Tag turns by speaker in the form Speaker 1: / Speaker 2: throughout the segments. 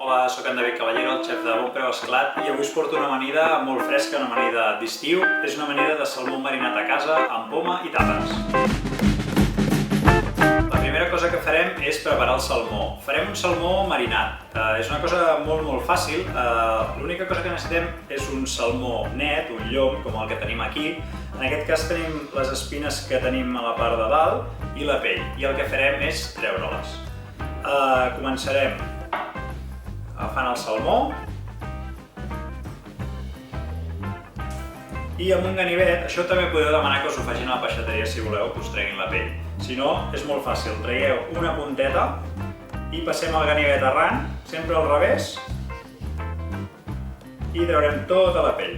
Speaker 1: Hola, soc en David Caballero, el xef de Bon Preu Esclat, i avui us porto una amanida molt fresca, una amanida d'estiu. És una amanida de salmó marinat a casa, amb poma i tapes. La primera cosa que farem és preparar el salmó. Farem un salmó marinat. És una cosa molt fàcil. L'única cosa que necessitem és un salmó net, un llom, com el que tenim aquí. En aquest cas tenim les espines que tenim a la part de dalt i la pell, i el que farem és treure-les. Començarem agafant el salmó i amb un ganivet. Això també podeu demanar que us ho facin a la peixateria si voleu que us treguin la pell. Si no, és molt fàcil. Tragueu una punteta i passem el ganivet arran, sempre al revés, i traurem tota la pell.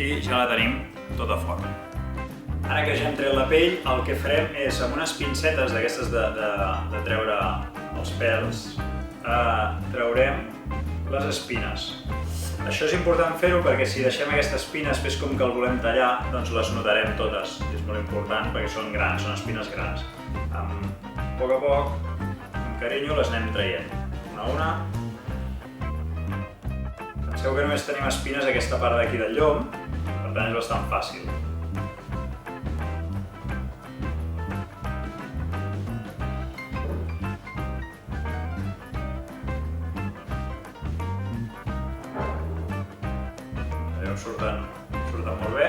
Speaker 1: I ja la tenim tota fora. Ara que ja hem tret la pell, el que farem és, amb unes pincetes d'aquestes de treure els pèls, traurem les espines. Això és important fer-ho perquè si deixem aquestes espines després com que el volem tallar, doncs les notarem totes. És molt important perquè són grans, són espines grans. A poc, amb carinyo, les anem traient, una a una. Penseu que només tenim espines a aquesta part d'aquí del llom, per tant és bastant fàcil. Surten molt bé.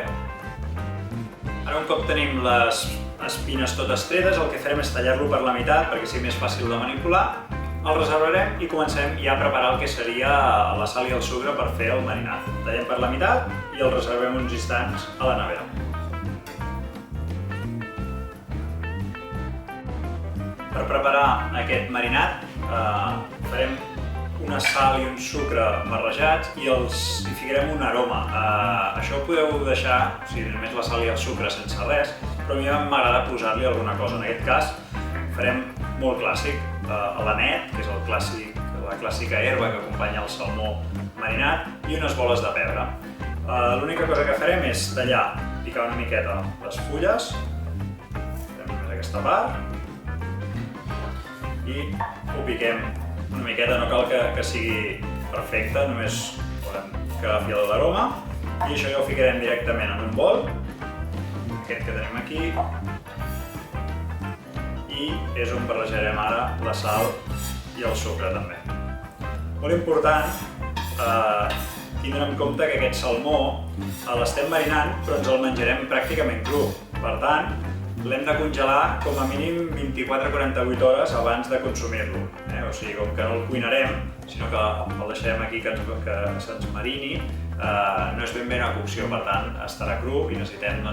Speaker 1: Ara, un cop tenim les espines totes tretes, el que farem és tallar-lo per la meitat perquè sigui més fàcil de manipular. El reservarem i comencem ja a preparar el que seria la sal i el sucre per fer el marinat. Tallem per la meitat i el reservem uns instants a la nevera. Per preparar aquest marinat farem una sal i un sucre barrejats i hi ficarem un aroma. Això ho podeu deixar, o sigui, només la sal i el sucre sense res, però a mi m'agrada posar-li alguna cosa. En aquest cas farem molt clàssic, l'anet, que és la clàssica herba que acompanya el salmó marinat, i unes boles de pebre. L'única cosa que farem és tallar, picar una miqueta les fulles, farem només aquesta part, i ho piquem una miqueta, no cal que sigui perfecte, només volem que agafi l'aroma, i això ja ho ficarem directament en un bol, aquest que tenim aquí, i és on barrejarem ara la sal i el sucre també. Molt important tindre en compte que aquest salmó l'estem marinant però ens el menjarem pràcticament cru, per tant l'hem de congelar com a mínim 24-48 hores abans de consumir-lo. O sigui, com que no el cuinarem, sinó que el deixarem aquí que se'ns marini, no és ben bé una cocció, per tant estarà cru i necessitem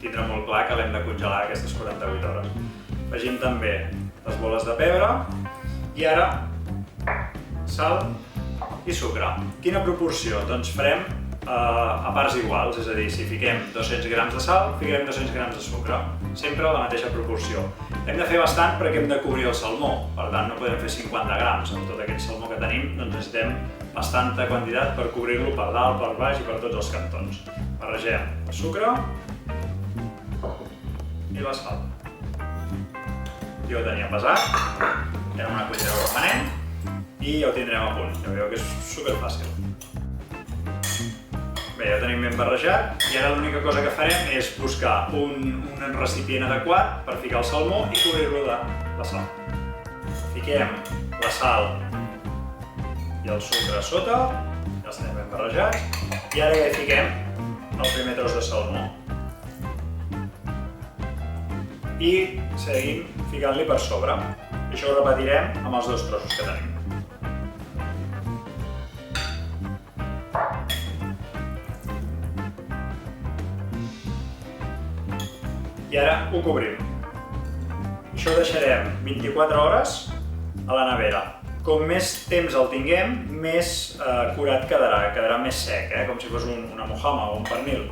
Speaker 1: tindre molt clar que l'hem de congelar aquestes 48 hores. Afegim també les boles de pebre i ara sal i sucre. Quina proporció? Doncs farem a parts iguals, és a dir, si fiquem 200 grams de sal, ficarem 200 grams de sucre, sempre a la mateixa proporció. Hem de fer bastant perquè hem de cobrir el salmó, per tant no podem fer 50 grams. Amb tot aquest salmó que tenim necessitem bastanta quantitat per cobrir-lo per dalt, per baix i per tots els cantons. Barregem el sucre i la sal. Jo ho tenia pesat, era una cullera remenent i ja ho tindrem a punt. Ja veieu que és superfàcil. Bé, ja ho tenim ben barrejat i ara l'única cosa que farem és buscar un recipient adequat per ficar el salmó i cobrir-lo de la sal. Fiquem la sal i el sucre a sota, ja els tenim ben barrejats, i ara ja hi fiquem el primer tros de salmó. I seguim ficant-li per sobre. I això ho repetirem amb els dos trossos que tenim. I ara ho cobrim. Això ho deixarem 24 hores a la nevera. Com més temps el tinguem, més curat quedarà més sec, com si fos una mojama o un pernil.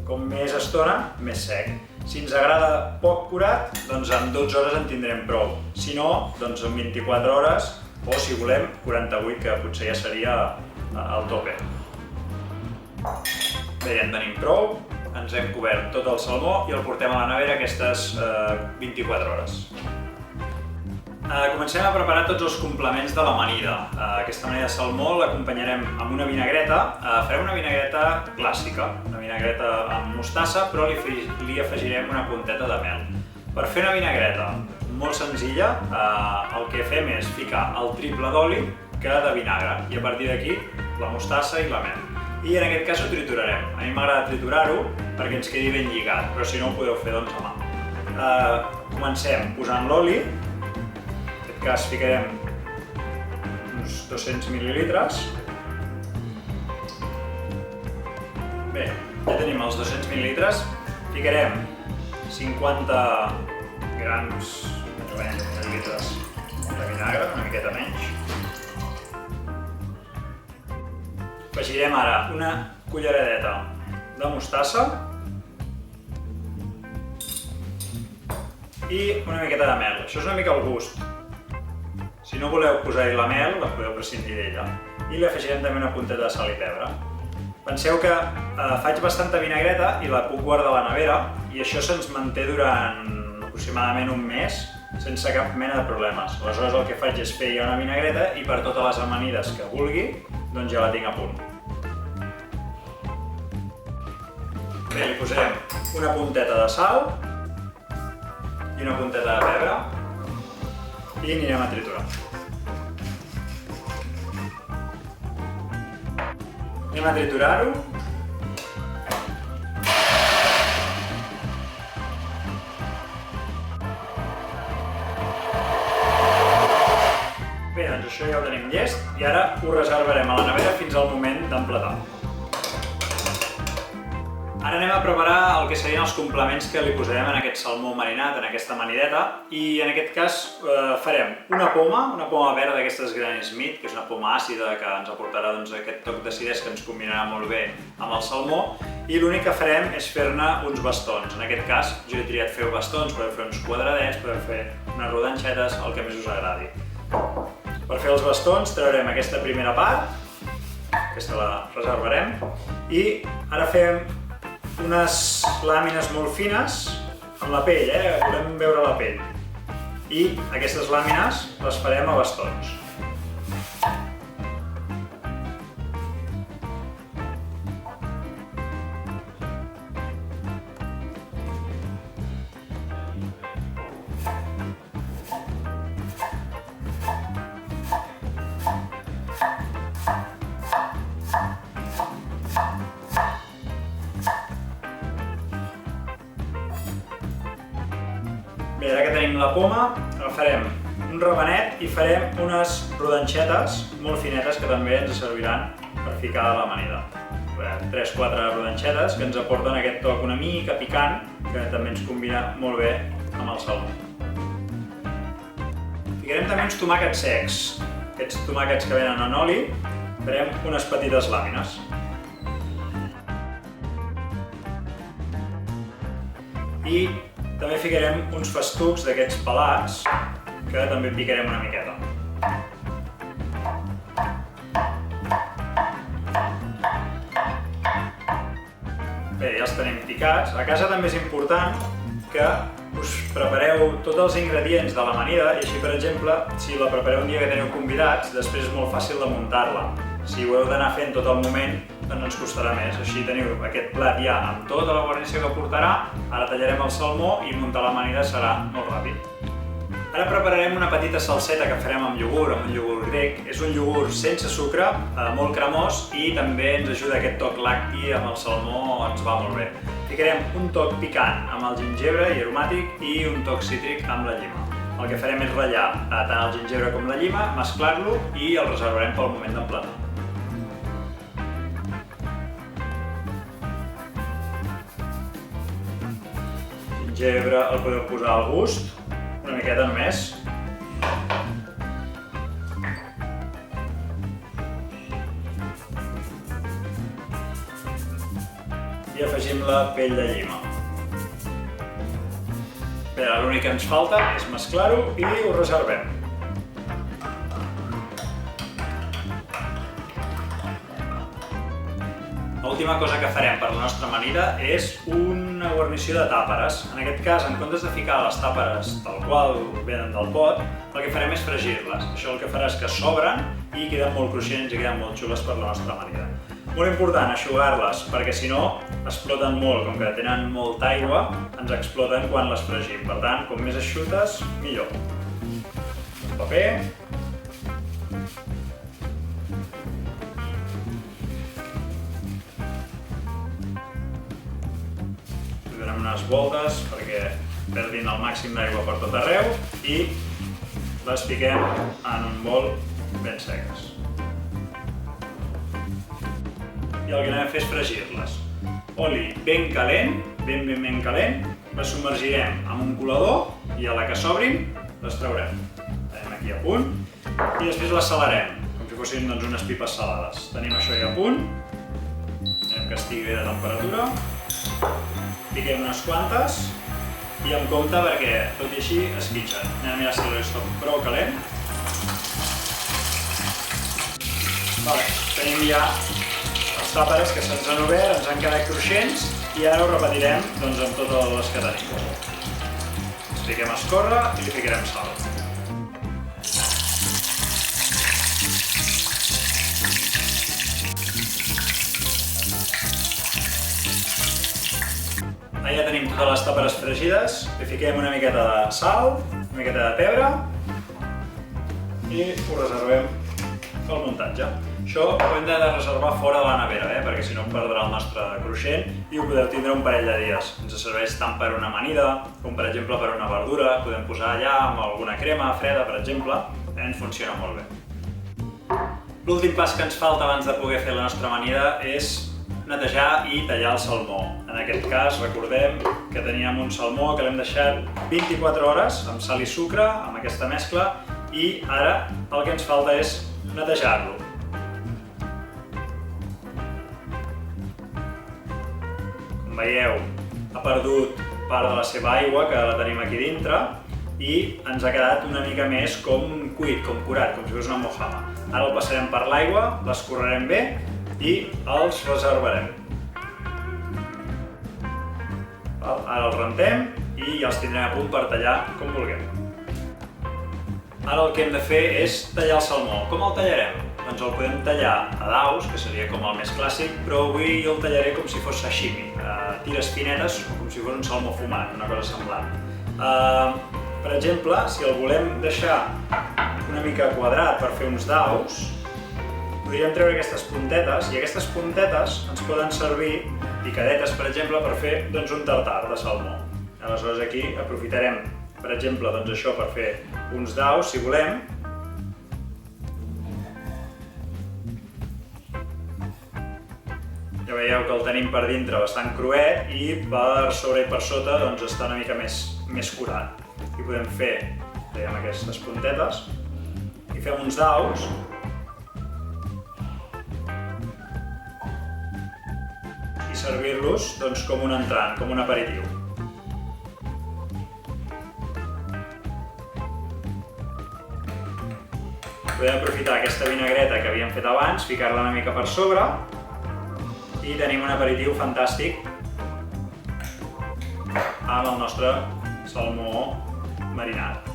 Speaker 1: Com més estona, més sec. Si ens agrada poc curat, doncs en 12 hores en tindrem prou. Si no, doncs en 24 hores, o si volem, 48, que potser ja seria al tope. Bé, ja en tenim prou, ens hem cobert tot el salmó i el portem a la nevera aquestes 24 hores. Comencem a preparar tots els complements de l'amanida. Aquesta amanida de salmó l'acompanyarem amb una vinagreta. Farem una vinagreta clàssica, una vinagreta amb mostassa, però li afegirem una punteta de mel. Per fer una vinagreta molt senzilla, el que fem és ficar el triple d'oli que de vinagre i a partir d'aquí la mostassa i la mel. I en aquest cas ho triturarem. A mi m'agrada triturar-ho perquè ens quedi ben lligat, però si no ho podeu fer doncs a mà. Comencem posant l'oli. En aquest cas ficarem uns 200 mil·lilitres. Bé, ja tenim els 200 mil·lilitres. Ficarem 50 grams, més o menys, mil·lilitres de vinagre, una miqueta menys. Afegirem ara una culleradeta de mostassa i una miqueta de mel. Això és una mica al gust. Si no voleu posar-hi la mel, la podeu prescindir d'ella. I li afegirem també una punteta de sal i pebre. Penseu que faig bastanta vinagreta i la puc guardar a la nevera i això se'ns manté durant aproximadament un mes sense cap mena de problemes. Aleshores el que faig és fer ja una vinagreta i per totes les amanides que vulgui, doncs ja la tinc a punt. Bé, li posarem una punteta de sal i una punteta de pebre i anirem a triturar. Anem a triturar-ho. Bé, doncs això ja ho tenim llest i ara ho reservarem a la nevera fins al moment d'empletar. Ara anem a preparar el que serien els complements que li posarem en aquest salmó marinat, en aquesta amanideta, i en aquest cas farem una poma verda d'aquestes Granny Smith, que és una poma àcida que ens aportarà aquest toc d'acidesa que ens combinarà molt bé amb el salmó, i l'únic que farem és fer-ne uns bastons. En aquest cas jo he triat fer bastons, podeu fer uns quadradets, podeu fer unes rodanxetes, el que més us agradi. Per fer els bastons traurem aquesta primera part, aquesta la reservarem, i ara fem unes làmines molt fines amb la pell, volem veure la pell. I aquestes làmines les farem a bastons. Bé, ara que tenim la poma, agafarem un rabanet i farem unes rodanxetes molt finetes que també ens serviran per ficar a l'amanida. 3-4 rodanxetes que ens aporten aquest toc una mica picant que també ens combina molt bé amb el salmó. Ficarem també uns tomàquets secs. Aquests tomàquets que venen en oli, farem unes petites làmines. I també ficarem uns festucs d'aquests pelats que també picarem una miqueta. Bé, ja els tenim picats. A casa també és important que us prepareu tots els ingredients de l'amanida i així, per exemple, si la prepareu un dia que teniu convidats, després és molt fàcil de muntar-la. Si ho heu d'anar fent tot el moment, doncs ens costarà més. Així teniu aquest plat ja amb tota la guarnició que portarà, ara tallarem el salmó i muntar l'amanida serà molt ràpid. Ara prepararem una petita salseta que farem amb iogurt, amb un iogurt grec. És un iogurt sense sucre, molt cremós i també ens ajuda aquest toc lacti amb el salmó, ens va molt bé. Ficarem un toc picant amb el gingebre i aromàtic i un toc cítric amb la llima. El que farem és ratllar tant el gingebre com la llima, mesclar-lo i el reservarem pel moment d'emplenar. Gingebre el podeu posar al gust, una miqueta només. I afegim la pell de llima. Bé, ara l'únic que ens falta és mesclar-ho i ho reservem. L'última cosa que farem per la nostra amanida és una guarnició de tàperes. En aquest cas, en comptes de ficar les tàperes tal qual venen del pot, el que farem és fregir-les. Això el que farà és que s'obren i queden molt cruixents i queden molt xules per la nostra amanida. Molt important eixugar-les, perquè si no exploten molt, com que tenen molta aigua, ens exploten quan les fregim. Per tant, com més eixutes, millor. Paper. Li donem unes voltes perquè perdin el màxim d'aigua per tot arreu i les fiquem en un bol ben seques. I el que anem a fer és fregir-les. Oli ben calent, ben calent, les submergirem en un colador i a la que s'obrin les traurem. Tenim aquí a punt i després les salarem, com si fossin unes pipes salades. Tenim això ja a punt, anem que estigui bé de temperatura, piquem unes quantes i amb compte perquè tot i així esquitxen. Anem a mirar si està prou calent. Tenim ja els tàperes que se'ns han obert, ens han quedat cruixents i ara ho repetirem amb totes les que tenim. Els fiquem a escórrer i li ficarem sal. Ja tenim totes les tàperes fregides, li fiquem una miqueta de sal, una miqueta de pebre i ho reservem pel muntatge. Això ho hem de reservar fora de la nevera, perquè si no perdrà el nostre cruixent i ho podeu tindre un parell de dies. Ens serveix tant per una amanida com per exemple per una verdura, podem posar allà amb alguna crema freda, per exemple, ens funciona molt bé. L'últim pas que ens falta abans de poder fer la nostra amanida és netejar i tallar el salmó. En aquest cas recordem que teníem un salmó que l'hem deixat 24 hores amb sal i sucre, amb aquesta mescla, i ara el que ens falta és netejar-lo. Com veieu, ha perdut part de la seva aigua, que la tenim aquí dintre, i ens ha quedat una mica més com cuit, com curat, com si fos una mojama. Ara el passarem per l'aigua, l'escorrerem bé i els reservarem. Ara els rentem i ja els tindrem a punt per tallar com vulguem. Ara el que hem de fer és tallar el salmó. Com el tallarem? Doncs el podem tallar a daus, que seria com el més clàssic, però avui jo el tallaré com si fos sashimi, tires finetes o com si fos un salmó fumat, una cosa semblant. Per exemple, si el volem deixar una mica quadrat per fer uns daus, podríem treure aquestes puntetes, i aquestes puntetes ens poden servir, picadetes per exemple, per fer un tartar de salmó. Aleshores aquí aprofitarem, per exemple, això per fer uns daus, si volem. Ja veieu que el tenim per dintre bastant cruet i per sobre i per sota està una mica més curat. I podem fer, veiem aquestes puntetes, i fem uns daus. I servir-los com un entrant, com un aperitiu. Podem aprofitar aquesta vinagreta que havíem fet abans, ficar-la una mica per sobre i tenim un aperitiu fantàstic amb el nostre salmó marinat.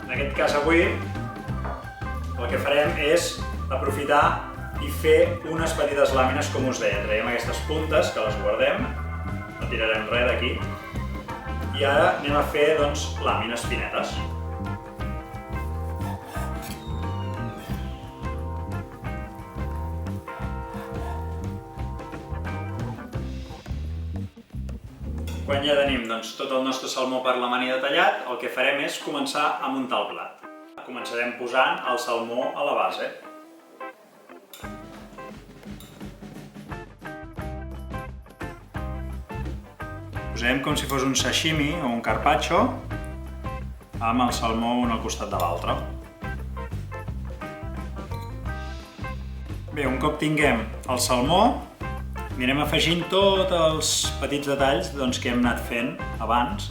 Speaker 1: En aquest cas avui el que farem és aprofitar i fer unes petites làmines, com us deia. Traiem aquestes puntes que les guardem, no tirarem res d'aquí, i ara anem a fer làmines finetes. Quan ja tenim tot el nostre salmó per l'amanida tallat, el que farem és començar a muntar el plat. Començarem posant el salmó a la base. Posem com si fos un sashimi o un carpaccio amb el salmó un al costat de l'altre. Bé, un cop tinguem el salmó, anirem afegint tots els petits detalls que hem anat fent abans.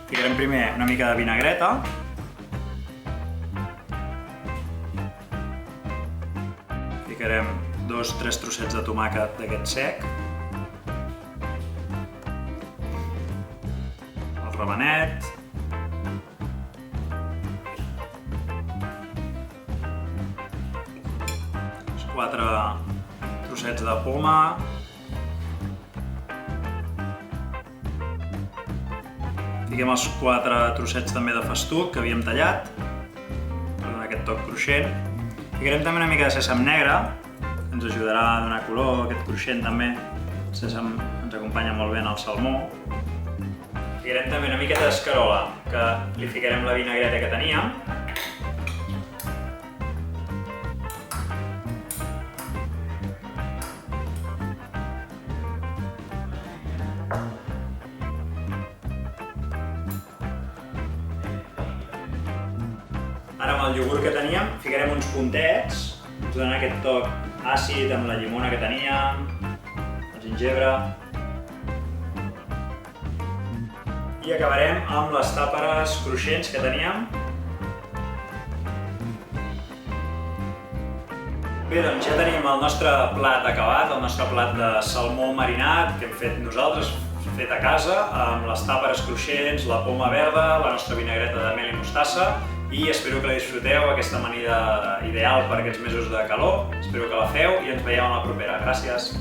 Speaker 1: Ficarem primer una mica de vinagreta. Ficarem 2-3 trossets de tomàquet d'aquest sec, el rabanet, 4 trossets de poma, fiquem els 4 trossets també de festuc que havíem tallat per donar aquest toc cruixent. Ficarem també una mica de sèsam negre, que ens ajudarà a donar color, aquest cruixent també. El sèsam ens acompanya molt bé en el salmó. Ficarem també una miqueta d'escarola, que li ficarem la vinagreta que teníem. Ara amb el iogurt que teníem ficarem uns puntets, ens donen aquest toc àcid amb la llimona que teníem, el gingebre. I acabarem amb les tàperes cruixents que teníem. Bé, doncs ja tenim el nostre plat acabat, el nostre plat de salmó marinat que hem fet nosaltres, fet a casa, amb les tàperes cruixents, la poma verda, la nostra vinagreta de mel i mostassa, i espero que la disfruteu, aquesta amanida ideal per aquests mesos de calor. Espero que la feu i ens veiem a la propera. Gràcies!